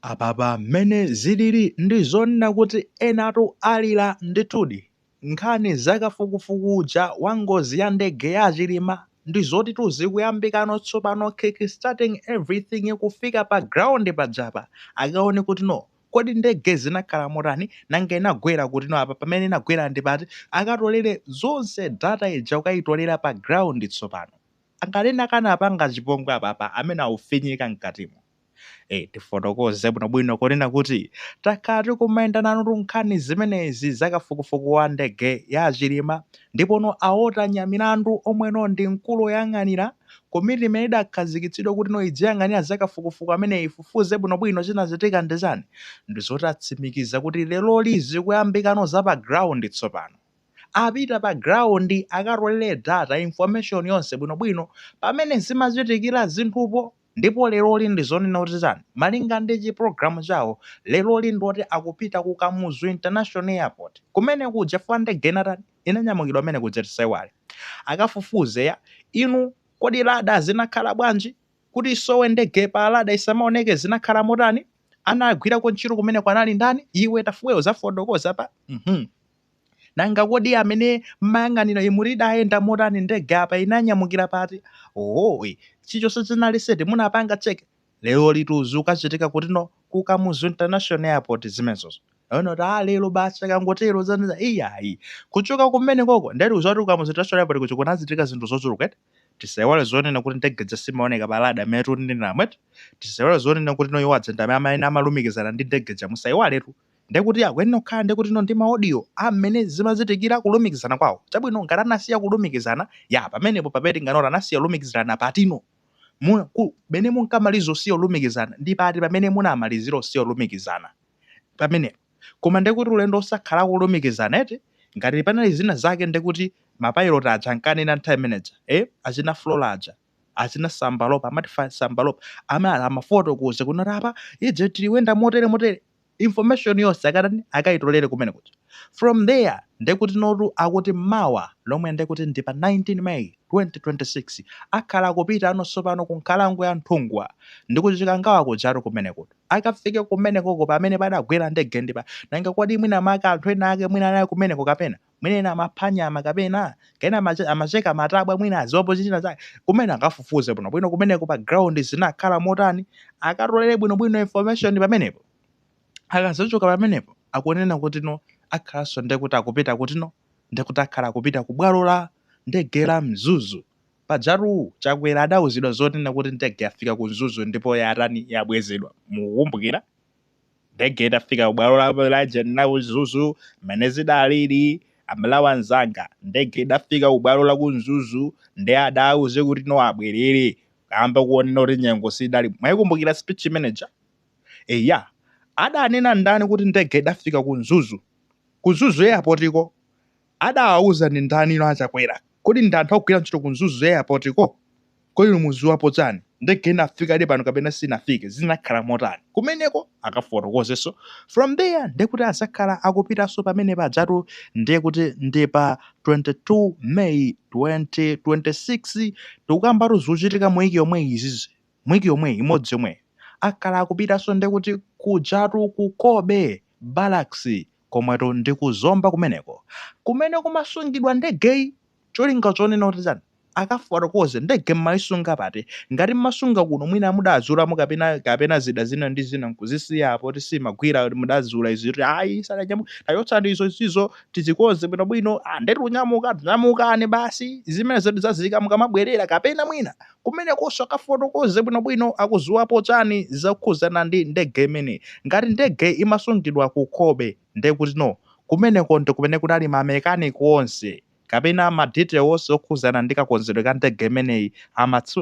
Apapa mmene zilili ndi zonena kuti enatu alira ndithudi. Nkhani zakafukufuku uja wa ngozi ya ndege ya Chilima ndi zoti zikuyambikano tsopano kickstarting everything kufika pa ground pajapa akaone kuti kodi ndege zinakhala motani nanga inagwera kuti apa pamene inagwera ndi pati akatolere zonse data ija ukayitolera pa ground tsopano. Angalena kanapanga chipongwe apapa amene aufinyika mkatimo. Tifotokoze bwinobwino kunena kuti takati kumayendana nazo nkhani zimenezi zakafukufuku wa ndege ya Chilima ndipo aota nyamilandu omweno ndi mkulu woyang'anira komiti imene idakhazikitsidwa kuti idziyang'anira zakafukufuku amene ifufuze bwinobwino chinachitika ndi chani ndi zoti atsimikiza kuti leroli zikuyambikano za pa ground tsopano. Apita pa ground akatolere data information yonse bwinobwino pamene zimachitikira zinthupo. Ndipo leroli ndi zonena kuti chani malinga ndi chipulogalamu chawo leroli ndoti akupita ku Kamuzu International Airport kumene kuja fa ndege inanyamukidwa amene kuja tisaiwale akafufuze inu kodi lada zinakhala bwanji kuti isowe ndege pa lada isamaoneke zinakhala motani anagwirako ntchito kumene kwanali ndani iwe tafuweyo zafotokoza pa nanga kodi amene mayang'anira imurida ayenda motani ndege apa inanyamukira pati chichonse chinali seti munapanga cheke lero lituzuka chitika kuti ku Kamuzu International Airport zimenezozo lero basi kangotero zaniza iyayi kuchoka kumene koko ndati uzati Kamuzu International Airport kucho kunazitika zinthu zochuluka tisaiwale zonena kuti ndege zasimaoneka palada metu ndi namweti tisaiwale zonena kuti iwo adzenda amene amalumikizana ndi ndege musaiwaletu ndekuti akwenera kukhala ndekuti ndi maaudio amene zimazitikira kulumikizana kwawo chabwino ngati anasiya kulumikizana pamenepo papeti ngati anasiya kulumikizana patino bene munkamaliza osiya kulumikizana ndi pati pamene munamalizira osiya kulumikizana pamenepo koma ndekuti ulendo osakhala kulumikizana ngati panali zina zake ndekuti mapilot aja ankanena nthawi imeneja achina Flora aja achina Sambalopa amati Sambalopa amafotokoza kunoti apa ije tiliwenda motere information yonse akayitolere kumene kuja. From there ndekuti notu akuti mawa lomwe ndekuti ndi pa 19 May 2026 akhala akupita tsopano ku nkhalango ya Nthungwa ndikuti chikangawa kujatu kumene kuti akafike kumene koko pamene padagwera ndege ndipa nanga kodi mwina maka anthu ena ake mwina naye kumeneko kapena mwina amaphanyama kapena kena amacheka matabwa mwina azopo chichina chake kumene akafufuze bwinobwino kumeneko pa ground zinakhala motani akatolere bwinobwino information pamenepo. Akazochoka pamenepo akunena kuti akhalanso ndekuti akupita kuti ndekuti akhala akupita ku bwalo la ndege la Mzuzu pajatu chakwera adawuzidwa zonena kuti ndege yafika ku Mzuzu ndipo yabwezedwa mukukumbukira ndege itafika ku bwalo la General Mzuzu mmene zidalili amalawa nzanga ndege idafika ku bwalo la ku Mzuzu ndi adawuze kuti abwerere kamba kuonena kuti nyengo sidali mwayikumbukira speech manager adanena ndani kuti ndege idafika ku Mzuzu airport iko adawauza ndi ndani achakwera kodi ndi anthu akugwira ntchito ku Mzuzu airport iko kodi muziwapo chani ndege inafika pano kapena sinafike zinakhala motani kumeneko akafotokozeso. From there ndekuti azakhala akupitanso pamene pajatu ndekuti ndi pa 22 May 2026 tikukambatu zochitika mwiki yomwe izizi mwiki yomwe imodzi yomwe akhala akupitanso ndekuti kujatu ku Kobe Barracks komweto ndi kuzomba kumeneko kumene kumasungidwa ndegeyi cholinga chonena kuti chani akafotokoze ndege mmayisunga pati ngati mmasunga kuno mwina mudazulamo kapena zida zina ndi zina nkuzisiyapo tisimagwira mudazula iziti tayotsani izo tizikoze bwinobwino ndeti tinyamukane basi zimene zetu zazika mukamabwerera kapena mwina kumene koso akafotokoze bwinobwino akuziwapo chani zakukhuzana ndi ndege imene ngati ndege imasungidwa ku Kobe ndekuti kumeneko ndikumene kunali mamekanika onse kapena madetail onse okhuzana ndi kakonzedwe ka ndege imeneyi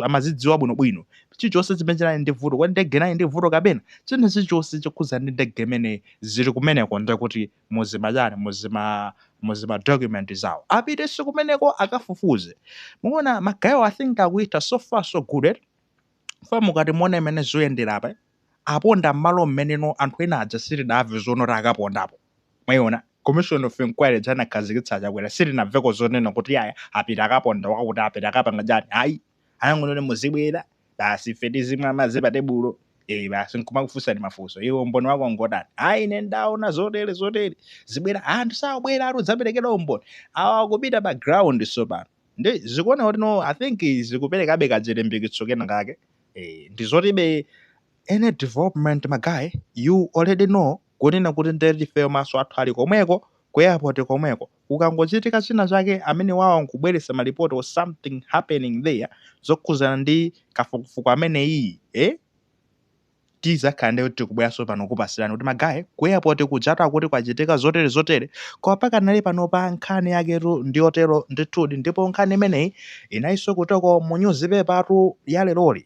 amazidziwa bwinobwino chilichonse chimene chinali ndi vuto kwa ndege nayi ndi vuto kapena chilichonse chokhuzana ndi ndege imeneyi zili kumeneko ndekuti muzima document zawo apitenso kumeneko akafufuze. Muona magayo I think akuita so far so good mukati muona imene zoyendera apa aponda m'malo mmeneno anthu ena aja sitinamve zonoti akapondapo mwayiona Commission of Inquiry jana khazikitsa chakwera sitinamveko zonena kuti apita akaponda wakuti apita akapanga jani angonene muzibwera basi ife tizimwa madzi pa tebulo basi nkumakufunsani mafunso iwo umboni wako ngodani ine ndaona zotere zibwera anthu sabwera udzaperekera umboni awa kupita background sopano ndi zikuona kuti no I think zikuperekabe kachilimbikitso kena kake ndi zotibe any development magayi you already know kunena kuti ndetife maso athu ali komweko ku airport komweko ukangochitika china chake amene wawa nkubweretsa malipoti or something happening there zokhuzana ndi kafukufuku amene iyi tizakhala ndi tikubweranso pano kupasirani kuti magayi ku airport kujata kuti kwachitika zotere koma pakanali pano pa nkhani yaketu ndi otero ndithudi ndipo nkhani imeneyi inayinso kutoko mu newspaper atu ya leroli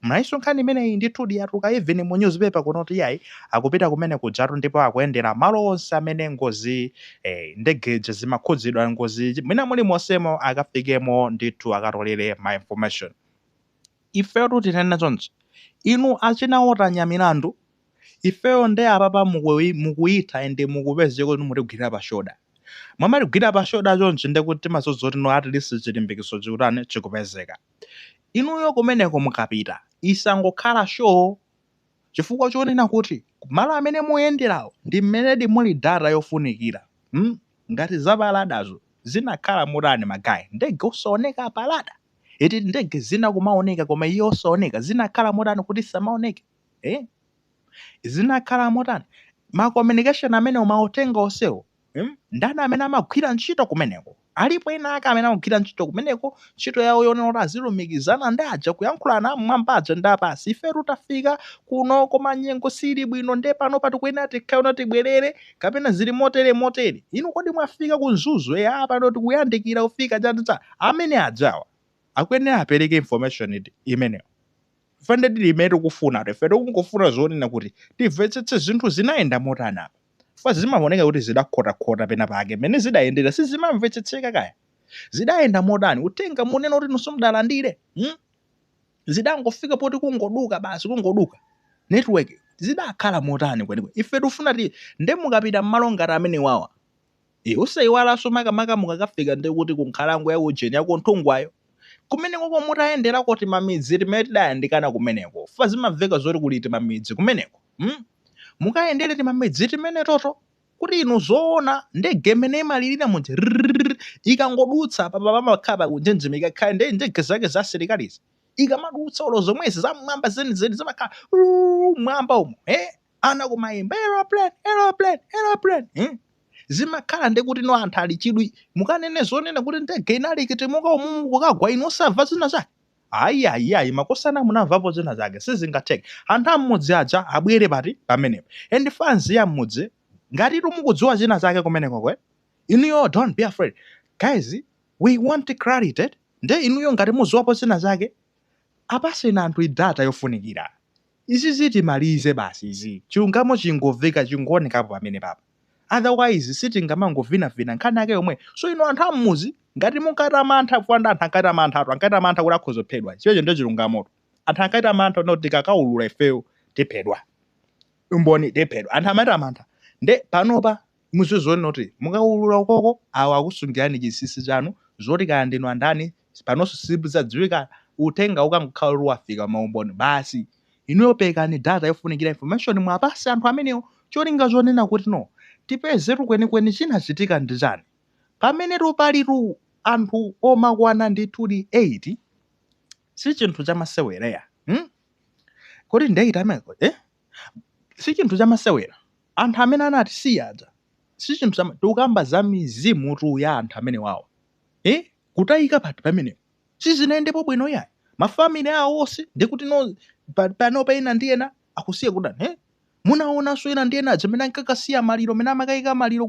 mnayinso nkhani imeneyi ndithudi yatuka even mu newspaper kunoti yayi akupita kumene kujatu ndipo akuyendera malo onse amene ngozi ndegeje zimakhudzidwa ngozi mwina muli monsemo akafikemo ndithu akatolere ma information ifeyo tinena chonchi inu achinaotanya milandu ifeyo ndi apapa mukuyitha ende mukupeze kuti mutigwira pashoda mwamatigwira pashoda chonchi ndekuti timazozoti no at least chilimbikiso chikutani chikupezeka inuyo kumeneko mukapita isangokhala show chifukwa chonena kuti malo amene muyenderawo ndi mmenedi muli data yofunikira ngati zapaladazo zinakhala mutani magayi ndege usaoneka palada iti ndege zina kumaoneka koma iyo osaoneka zinakhala motani kuti samaoneke zinakhala motani ma communication amene umaotenga onsewo ndani amene amagwira ntchito kumeneko alipo ena ake amene amagwira ntchito kumeneko ntchito yawo yonena kuti azilumikizana ndi aja kuyankhulana mmwambaja ndi apasi ife tafika kuno koma nyengo sili bwino nde pano patikuyenera tikhaona tibwerere kapena zili motere inu kodi mwafika ku Nzuzu pano tikuyandikira kufika cha amene ajawa akuyenera apereke information imeneyo fande limene tikufuna ife tikungofuna zonena kuti timvetsetse zinthu zinayenda motani apa fa zimaoneka kuti zidakhota pena pake mene zidayendera sizimamvetsetseka kaya zidayenda motani utenga munena kuti nusimdalandire zidangofika poti kungoduka basi kungoduka network zidakhala motani kwenikwe ife tikufuna ti nde mukapita mmalo ngati amene wawa usayiwalanso makamaka mukakafika ndi kuti kunkhalango ya ujeni yako nthungwayo kumeneko kwa mutayendera kuti mamidzi timene tidayandikana kumeneko fa zimamveka zoti kuliti mamidzi kumeneko mukayendere timamidzi timene toto kuti inu zoona ndege imene imalirira munje ikangodutsa pamakhala kunjenjemeka khale nde ndege zake za asilikalizi ikamadutsa olo zomwezi zamwamba zenizeni zimakhala mwamba umo ana kumayimba aeroplane zimakhala ndekuti no anthu ali chidwi mukanene zonena kuti ndege inali kitimuka umu kukagwa inu osamva zina zake ayi makosana munamvapo zina zake sizingatheke anthu amudzi aja abwere pati pamenepo and fans ya mudzi ngati mukudziwa zina zake kumeneko kwe inuyo don't be afraid guys we want clarity nde inuyo ngati muziwapo zina zake apasena anthu idata yofunikira izi zitimalize basi izi chilungamo chingoveka chingoonekapo pamene papa otherwise sitingamangovina nkhani yake yomwe so ino anthu ammuzi ngati mukata mantha kufanda anthu ankati amantha kuti akhozophedwa chiwecho ndo chilungamoto anthu ankati amantha no tikakaulula ifeyo tiphedwa umboni tiphedwa anthu amati amantha nde panopa muzizoni kuti mukaulula ukoko awa akusungirani chisisi chanu zoti kaya ndinu andani panonso sizadziwika utenga ukangokhala wafika maumboni basi inuyo pekani data yofunikira information mwapasi anthu amenewo cholinga zonena kuti no tipezetu kwenikweni chinachitika ndi chani pamene palitu anthu omakwana ndithudi 8 si chinthu chamasewera kodi ndi 8 ameko si chinthu chamasewera anthu amene anati siyaja si chinthu tukamba za mizimu tu ya anthu amene wawo kutayika pati pamenepo sizinayendepo bwino yayi mafamili awo onse ndikuti no pano paina ndi ena akusiya kudani munaonanso ena ndi ena aja amene ankakasiya maliro amene amakayika maliro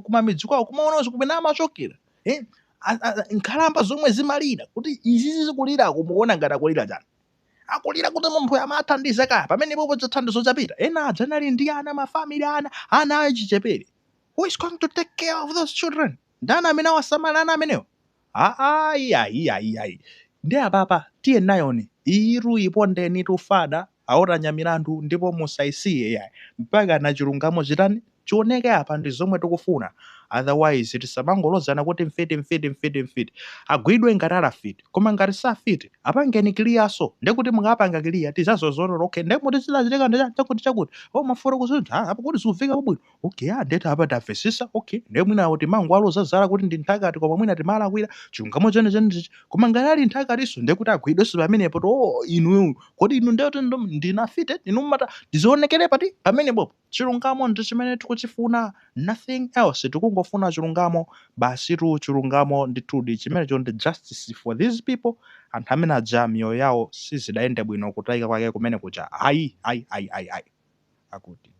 kumamidzi kwawo kumaonanso kumene amachokera nkhalamba zomwe zimalira kuti izi zikulira kumuona ngati akulira chani akulira kuti munthu amathandiza kaya pamenepo chathandizo chapita ena aja anali ndi ana mafamili ana achichepere who is going to take care of those children ndani amene awasamala ana amenewo ayi ndi apapa tiye nayoni iru ipondeni tufada aotanya milandu ndipo musayisiye yayi mpaka na chilungamo chitani chioneke apa ndi zomwe tikufuna otherwise tisamangolozana kuti mfiti agwidwe ngati alafiti koma ngati safiti apangeni kiliyaso ndekuti mukapanga kiliya tizazozolera okay ndekuti silazileka chakuti mafura kuzuti apa kuti zikuvika pabwino okay ndeti apa tafesisa okay ndemwina kuti mangu alozazala kuti ndi nthakati koma mwina timalakwira chilungamo chene koma ngati ali nthakatiso ndekuti agwidwenso pamenepo to inu kodi inu ndeti ndinafite inu mata tizionekere pati pamenepo chilungamo ndi chimene tikuchifuna nothing else tikungofuna chilungamo basitu chilungamo ndithudi chimenecho ndi justice for these people anthu amene aja miyoyo yawo sizidayende bwino kutayika kwake kumene kuja ayi akuti